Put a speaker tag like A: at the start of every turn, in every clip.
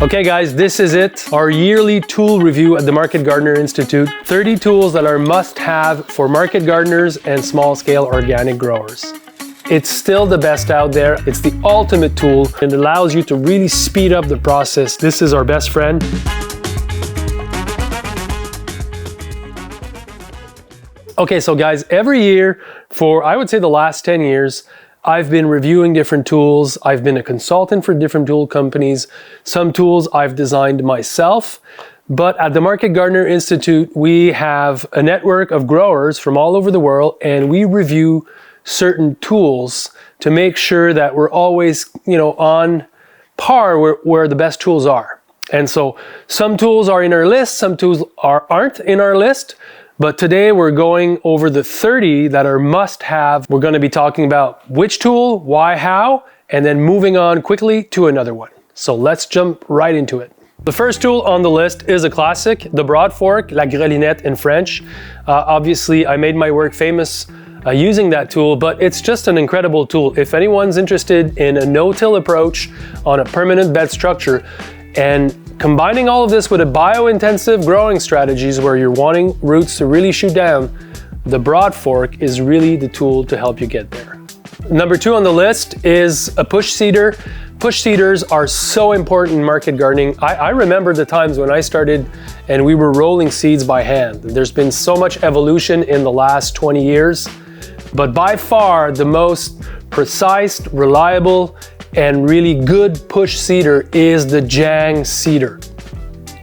A: Okay guys, this is it. Our yearly tool review at the Market Gardener Institute. 30 tools that are must-have for market gardeners and small-scale organic growers. It's still the best out there. It's the ultimate tool. It allows you to really speed up the process. This is our best friend. Okay, so guys, every year for, I would say the last 10 years, I've been reviewing different tools. I've been a consultant for different tool companies. Some tools I've designed myself. But at the Market Gardener Institute, we have a network of growers from all over the world, and we review certain tools to make sure that we're always, on par where the best tools are. And so some tools are in our list, some tools aren't in our list. But today we're going over the 30 that are must-have. We're going to be talking about which tool, why, how, and then moving on quickly to another one. So let's jump right into it. The first tool on the list is a classic, the broad fork, la grelinette in French. Obviously, I made my work famous using that tool, but it's just an incredible tool. If anyone's interested in a no-till approach on a permanent bed structure, and combining all of this with a bio-intensive growing strategies where you're wanting roots to really shoot down, the broad fork is really the tool to help you get there. Number 2 on the list is a push seeder. Push seeders are so important in market gardening. I remember the times when I started and we were rolling seeds by hand. There's been so much evolution in the last 20 years, but by far the most precise, reliable, and really good push seeder is the Jang seeder.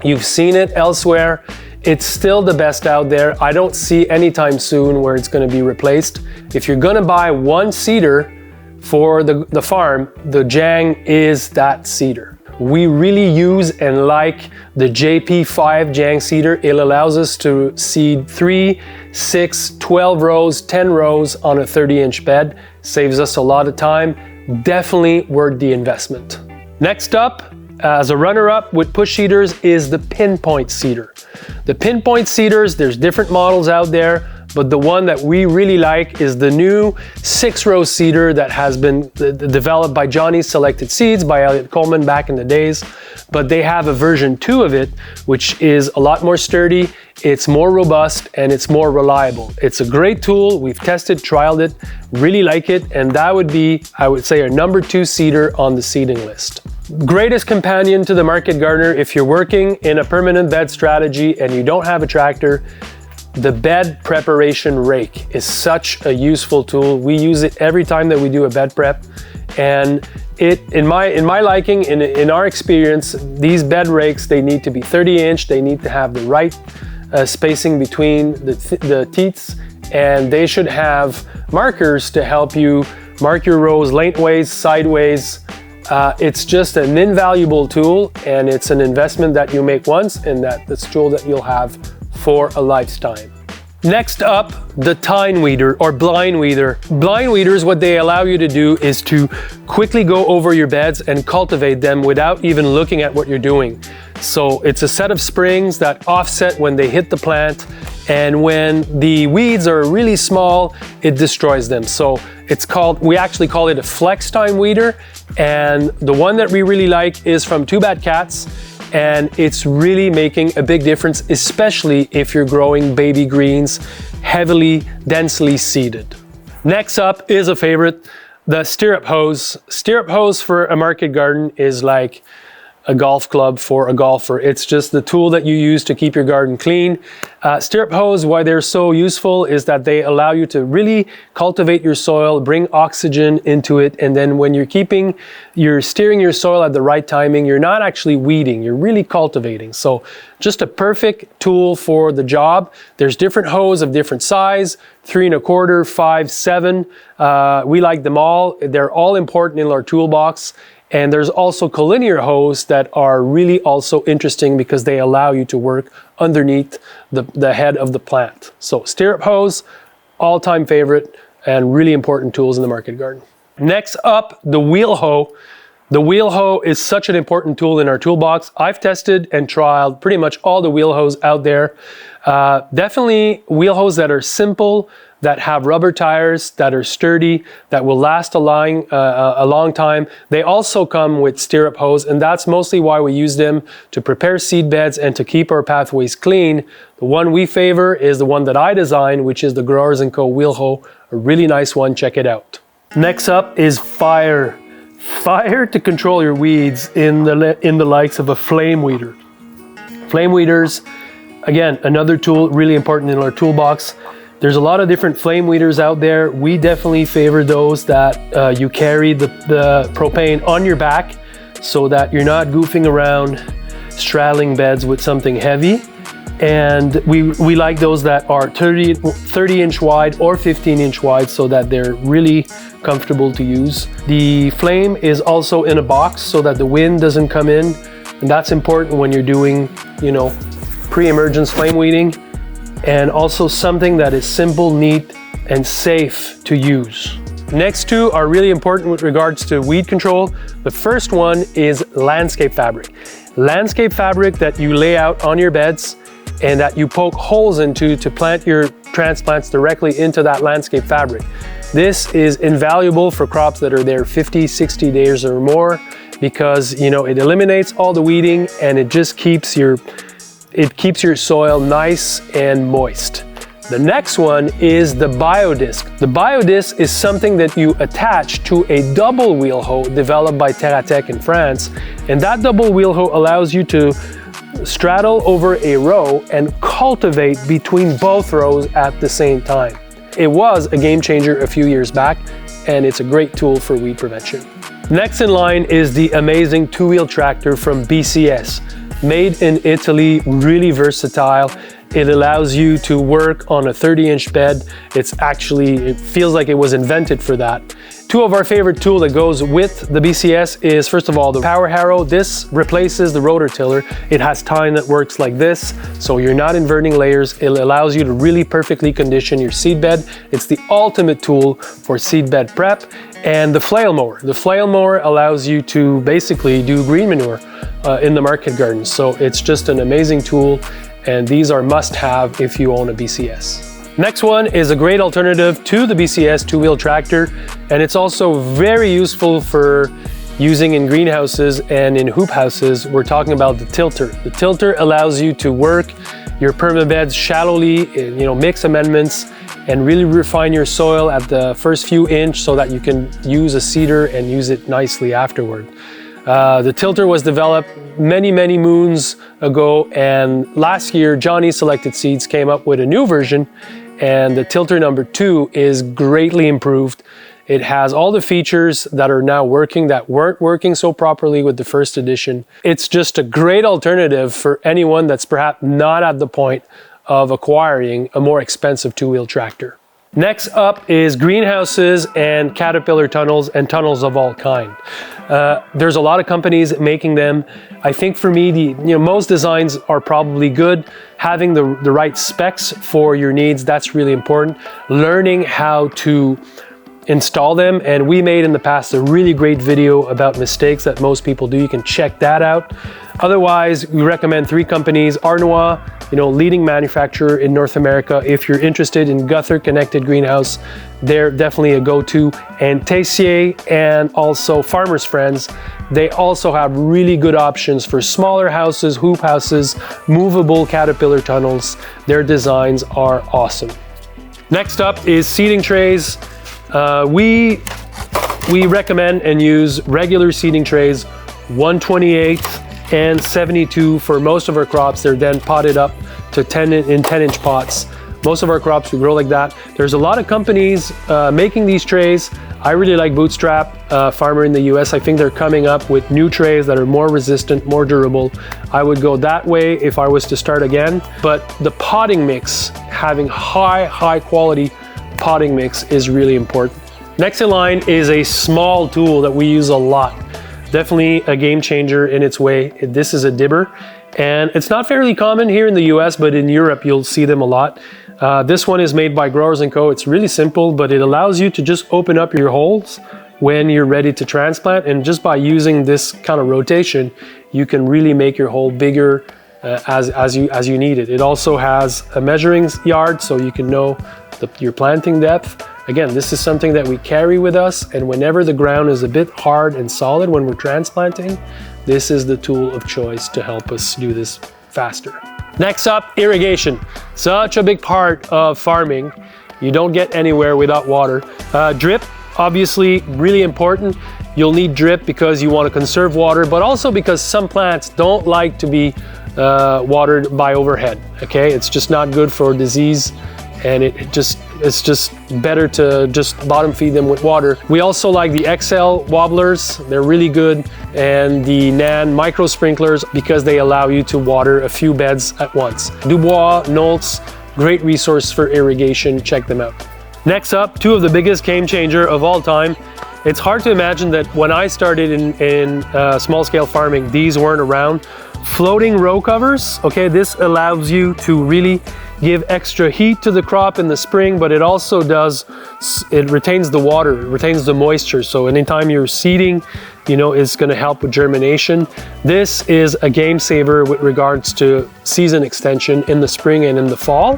A: You've seen it elsewhere. It's still the best out there. I don't see anytime soon where it's going to be replaced. If you're going to buy one seeder for the farm, the Jang is that seeder. We really use and like the JP5 Jang seeder. It allows us to seed 3, 6, 12 rows, 10 rows on a 30-inch bed. Saves us a lot of time. Definitely worth the investment. Next up, as a runner-up with push seeders, is the Pinpoint Seeder. The Pinpoint Seeders, there's different models out there, but the one that we really like is the new 6-row seeder that has been developed by Johnny's Selected Seeds by Elliot Coleman back in the days. But they have a version 2 of it, which is a lot more sturdy, it's more robust, and it's more reliable. It's a great tool. We've tested, trialed it, really like it, and that would be, I would say, our number 2 seeder on the seeding list. Greatest companion to the market gardener if you're working in a permanent bed strategy and you don't have a tractor. The bed preparation rake is such a useful tool. We use it every time that we do a bed prep, and in my liking, in our experience, these bed rakes, they need to be 30-inch. They need to have the right spacing between the teats, and they should have markers to help you mark your rows lengthways, sideways. It's just an invaluable tool, and it's an investment that you make once, and that's a tool that you'll have for a lifetime. Next up, the tine weeder or blind weeder. Blind weeders, what they allow you to do is to quickly go over your beds and cultivate them without even looking at what you're doing. So it's a set of springs that offset when they hit the plant, and when the weeds are really small, it destroys them. So we actually call it a flex tine weeder, and the one that we really like is from Two Bad Cats. And it's really making a big difference, especially if you're growing baby greens, heavily, densely seeded. Next up is a favorite, the Stirrup Hoes. Stirrup Hoes for a market garden is like a golf club for a golfer. It's just the tool that you use to keep your garden clean. Stirrup Hoes, why they're so useful is that they allow you to really cultivate your soil, bring oxygen into it, and then when you're steering your soil at the right timing, you're not actually weeding, you're really cultivating. So just a perfect tool for the job. There's different hoes of different size, 3 1/4, 5, 7. We like them all. They're all important in our toolbox. And there's also collinear hoes that are really also interesting because they allow you to work underneath the head of the plant. So Stirrup Hoes, all-time favorite and really important tools in the market garden. Next up, the wheel hoe. The wheel hoe is such an important tool in our toolbox. I've tested and trialed pretty much all the wheel hoes out there. Definitely wheel hoes that are simple, that have rubber tires that are sturdy, that will last a long time. They also come with stirrup hoes, and that's mostly why we use them to prepare seed beds and to keep our pathways clean. The one we favor is the one that I designed, which is the Growers & Co. wheel hoe, a really nice one. Check it out. Next up is fire. Fire to control your weeds in the likes of a flame weeder. Flame weeders, again, another tool really important in our toolbox. There's a lot of different flame weeders out there. We definitely favor those that you carry the propane on your back so that you're not goofing around straddling beds with something heavy. And we like those that are 30-inch wide or 15-inch wide so that they're really comfortable to use. The flame is also in a box so that the wind doesn't come in. And that's important when you're doing, you know, pre-emergence flame weeding. And also something that is simple, neat, and safe to use. Next two are really important with regards to weed control. The first one is landscape fabric. Landscape fabric that you lay out on your beds and that you poke holes into to plant your transplants directly into that landscape fabric. This is invaluable for crops that are there 50, 60 days or more because, you know, it eliminates all the weeding and it just keeps your soil nice and moist. The next one is the biodisc. The biodisc is something that you attach to a double wheel hoe developed by Terratech in France. And that double wheel hoe allows you to straddle over a row and cultivate between both rows at the same time. It was a game changer a few years back, and it's a great tool for weed prevention. Next in line is the amazing two-wheel tractor from BCS. Made in Italy, really versatile. It allows you to work on a 30-inch bed. It feels like it was invented for that. Two of our favorite tool that goes with the BCS is, first of all, the power harrow. This replaces the rotor tiller. It has tine that works like this, so you're not inverting layers. It allows you to really perfectly condition your seed bed. It's the ultimate tool for seed bed prep. And the flail mower. The flail mower allows you to basically do green manure in the market garden. So it's just an amazing tool, and these are must-have if you own a BCS. Next one is a great alternative to the BCS two-wheel tractor, and it's also very useful for using in greenhouses and in hoop houses. We're talking about the tilter. The tilter allows you to work your permabeds shallowly, you know, mix amendments, and really refine your soil at the first few inches so that you can use a seeder and use it nicely afterward. The tilter was developed many moons ago, and last year Johnny Selected Seeds came up with a new version, and the tilter number 2 is greatly improved. It has all the features that are now working that weren't working so properly with the first edition. It's just a great alternative for anyone that's perhaps not at the point of acquiring a more expensive two-wheel tractor. Next up is greenhouses and caterpillar tunnels and tunnels of all kind. There's a lot of companies making them. I think for me, most designs are probably good. Having the right specs for your needs, that's really important. Learning how to install them, and we made in the past a really great video about mistakes that most people do. You can check that out. Otherwise, we recommend 3 companies. Arnois, leading manufacturer in North America. If you're interested in gutter connected greenhouse, they're definitely a go-to. And Tessier and also Farmers Friends, they also have really good options for smaller houses, hoop houses, movable caterpillar tunnels. Their designs are awesome. Next up is seeding trays. We recommend and use regular seeding trays, 1/28 and 72 for most of our crops. They're then potted up to 10-inch pots. Most of our crops we grow like that. There's a lot of companies making these trays. I really like Bootstrap Farmer in the US. I think they're coming up with new trays that are more resistant, more durable. I would go that way if I was to start again. But the potting mix, having high quality potting mix is really important. Next in line is a small tool that we use a lot. Definitely a game changer in its way. This is a dibber, and it's not fairly common here in the US, but in Europe you'll see them a lot. This one is made by Growers & Co. It's really simple, but it allows you to just open up your holes when you're ready to transplant, and just by using this kind of rotation, you can really make your hole bigger as you need it. It also has a measuring yard, so you can know your planting depth. Again, this is something that we carry with us, and whenever the ground is a bit hard and solid when we're transplanting, this is the tool of choice to help us do this faster. Next up, irrigation. Such a big part of farming. You don't get anywhere without water. Drip, obviously really important. You'll need drip because you want to conserve water, but also because some plants don't like to be watered by overhead, okay? It's just not good for disease, and it's just better to just bottom feed them with water. We also like the XL wobblers, they're really good, and the NAN micro sprinklers because they allow you to water a few beds at once. Dubois, Nolts, great resource for irrigation, check them out. Next up, two of the biggest game changer of all time. It's hard to imagine that when I started in small scale farming, these weren't around. Floating row covers, okay, this allows you to really give extra heat to the crop in the spring, but it also it retains the water, it retains the moisture. So anytime you're seeding, you know, it's gonna help with germination. This is a game saver with regards to season extension in the spring and in the fall.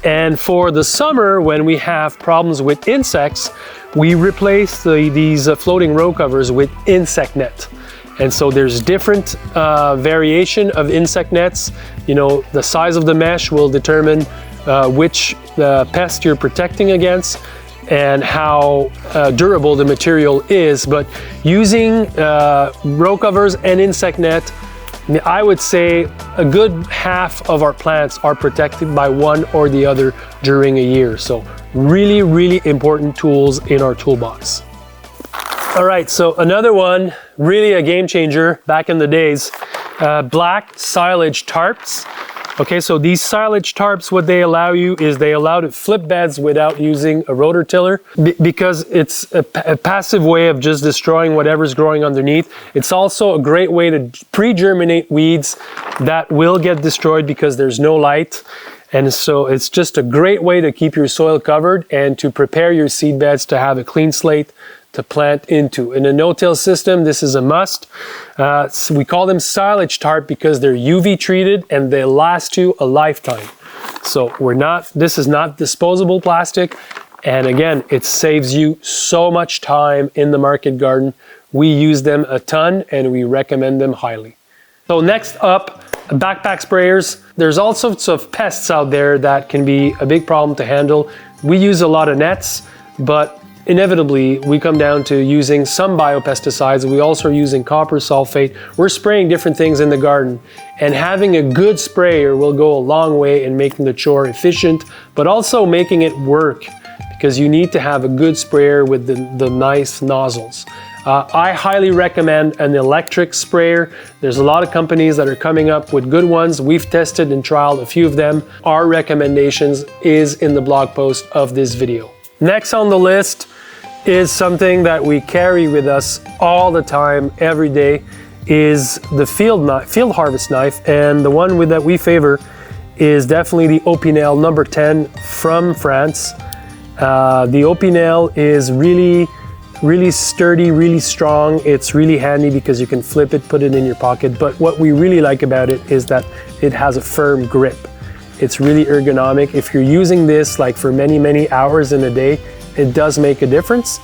A: And for the summer, when we have problems with insects, we replace these floating row covers with insect net. And so there's different variation of insect nets. You know, the size of the mesh will determine which pest you're protecting against and how durable the material is. But using row covers and insect net, I would say a good half of our plants are protected by one or the other during a year. So really, really important tools in our toolbox. All right, so another one, really a game changer back in the days, black silage tarps. Okay, so these silage tarps, what they allow you is they allow to flip beds without using a rotor tiller because it's a passive way of just destroying whatever's growing underneath. It's also a great way to pre-germinate weeds that will get destroyed because there's no light. And so it's just a great way to keep your soil covered and to prepare your seed beds to have a clean slate to plant into. In a no-till system, this is a must. So we call them silage tarp because they're UV treated and they last you a lifetime. So this is not disposable plastic. And again, it saves you so much time in the market garden. We use them a ton and we recommend them highly. So next up, backpack sprayers. There's all sorts of pests out there that can be a big problem to handle. We use a lot of nets, but inevitably we come down to using some biopesticides. We also are using copper sulfate. We're spraying different things in the garden, and having a good sprayer will go a long way in making the chore efficient, but also making it work, because you need to have a good sprayer with the nice nozzles. I highly recommend an electric sprayer. There's a lot of companies that are coming up with good ones. We've tested and trialed a few of them. Our recommendations is in the blog post of this video. Next on the list is something that we carry with us all the time, every day, is the field harvest knife. And the one that we favor is definitely the Opinel number 10 from France. The Opinel is really sturdy, really strong. It's really handy because you can flip it, put it in your pocket. But what we really like about it is that it has a firm grip. It's really ergonomic. If you're using this like for many, many hours in a day, it does make a difference.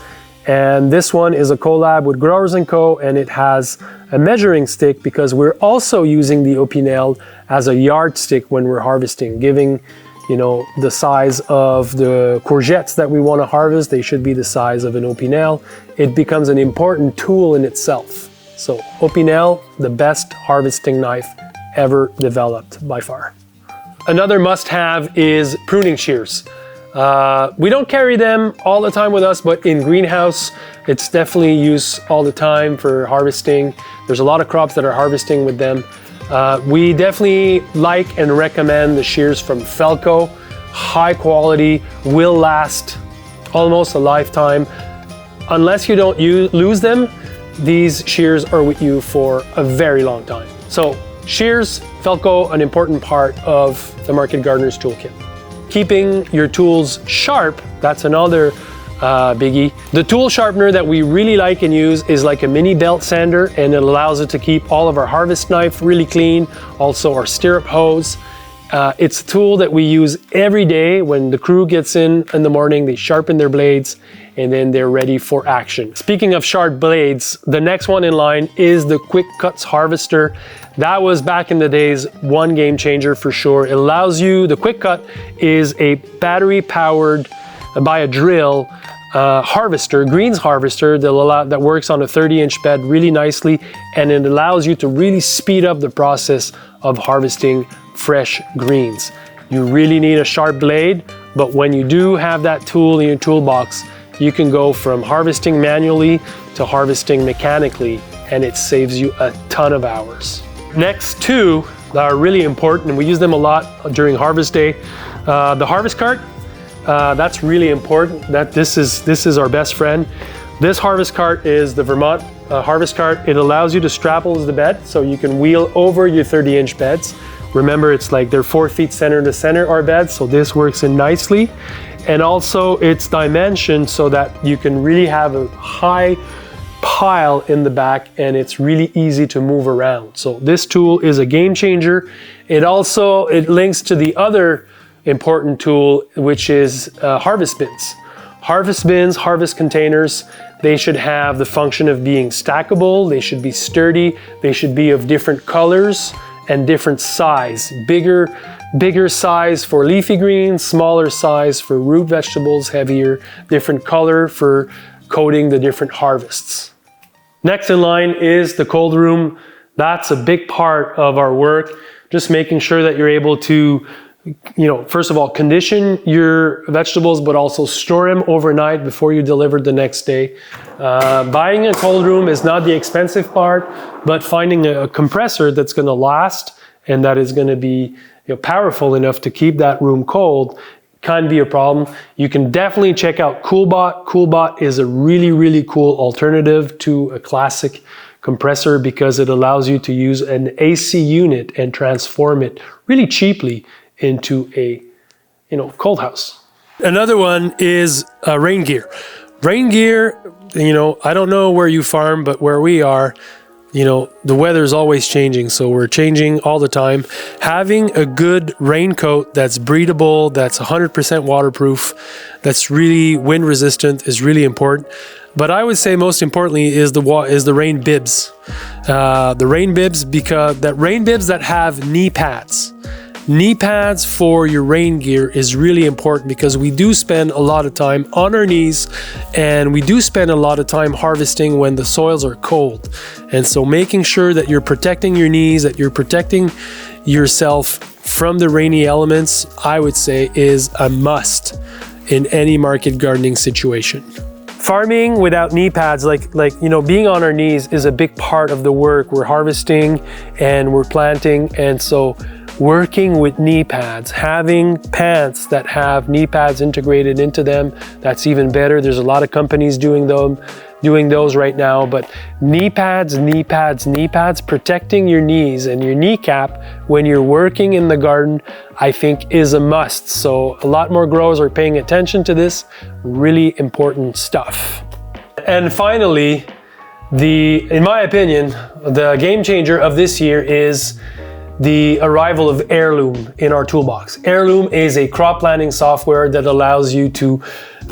A: And this one is a collab with Growers & Co. and it has a measuring stick because we're also using the Opinel as a yardstick when we're harvesting, giving, you know, the size of the courgettes that we want to harvest. They should be the size of an Opinel. It becomes an important tool in itself. So Opinel, the best harvesting knife ever developed by far. Another must-have is pruning shears. We don't carry them all the time with us, but in greenhouse, it's definitely used all the time for harvesting. There's a lot of crops that are harvesting with them. We definitely like and recommend the shears from Felco. High quality, will last almost a lifetime. Unless you don't lose them, these shears are with you for a very long time. So shears, Felco, an important part of the Market Gardener's Toolkit. Keeping your tools sharp, that's another biggie. The tool sharpener that we really like and use is like a mini belt sander, and it allows it to keep all of our harvest knife really clean, also our stirrup hoes. It's a tool that we use every day. When the crew gets in the morning, they sharpen their blades and then they're ready for action. Speaking of sharp blades, the next one in line is the Quick Cuts Harvester. That was back in the days one game changer for sure. It allows you, the Quick Cut is a battery powered by a drill harvester, greens harvester that works on a 30-inch bed really nicely, and it allows you to really speed up the process of harvesting fresh greens. You really need a sharp blade, but when you do have that tool in your toolbox, you can go from harvesting manually to harvesting mechanically, and it saves you a ton of hours. Next two that are really important, and we use them a lot during harvest day, the harvest cart. That's really important. This is our best friend. This harvest cart is the Vermont harvest cart. It allows you to straddle the bed so you can wheel over your 30-inch beds. Remember, it's like they're 4 feet center to center, our beds, so this works in nicely. And also it's dimensioned so that you can really have a high pile in the back, and it's really easy to move around. So this tool is a game changer. It links to the other important tool, which is harvest bins. Harvest bins, harvest containers, they should have the function of being stackable, they should be sturdy, they should be of different colors and different size. Bigger size for leafy greens, smaller size for root vegetables, heavier, different color for coating the different harvests. Next in line is the cold room. That's a big part of our work, just making sure that you're able to, first of all, condition your vegetables, but also store them overnight before you deliver the next day. Buying a cold room is not the expensive part, but finding a compressor that's going to last and that is going to be powerful enough to keep that room cold can be a problem. You can definitely check out CoolBot. CoolBot is a really, really cool alternative to a classic compressor because it allows you to use an AC unit and transform it really cheaply into a cold house. Another one is rain gear. Rain gear, I don't know where you farm, but where we are, the weather is always changing, so we're changing all the time. Having a good raincoat that's breathable, that's 100% waterproof, that's really wind resistant is really important. But I would say most importantly is the rain bibs. The rain bibs, because rain bibs that have knee pads. Knee pads for your rain gear is really important because we do spend a lot of time on our knees and we do spend a lot of time harvesting when the soils are cold. And so making sure that you're protecting your knees, that you're protecting yourself from the rainy elements, I would say is a must in any market gardening situation. Farming without knee pads, being on our knees is a big part of the work. We're harvesting and we're planting, and so working with knee pads, having pants that have knee pads integrated into them, that's even better. There's a lot of companies doing those right now, but knee pads, protecting your knees and your kneecap when you're working in the garden, I think is a must. So a lot more growers are paying attention to this, really important stuff. And finally, in my opinion, the game changer of this year is the arrival of Heirloom in our toolbox. Heirloom is a crop planning software that allows you to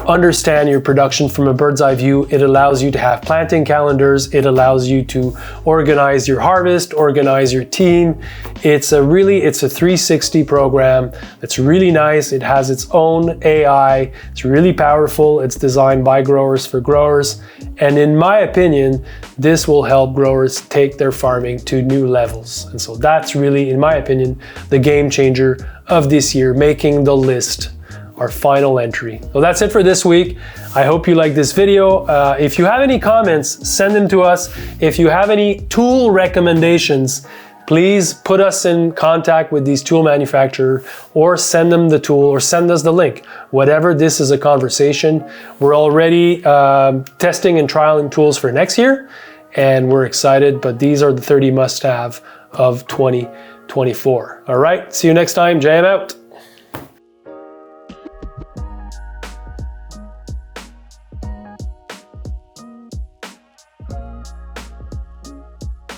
A: understand your production from a bird's eye view. It allows you to have planting calendars. It allows you to organize your harvest, organize your team. It's a 360 program that's really nice. It has its own AI. It's really powerful. It's designed by growers for growers. And in my opinion, this will help growers take their farming to new levels. And so that's really, in my opinion, the game changer of this year, making the list our final entry. So that's it for this week. I hope you like this video. If you have any comments, send them to us. If you have any tool recommendations, please put us in contact with these tool manufacturers or send them the tool or send us the link. Whatever, this is a conversation. We're already testing and trialing tools for next year, and we're excited, but these are the 30 must-have of 2024. All right, see you next time. JM out.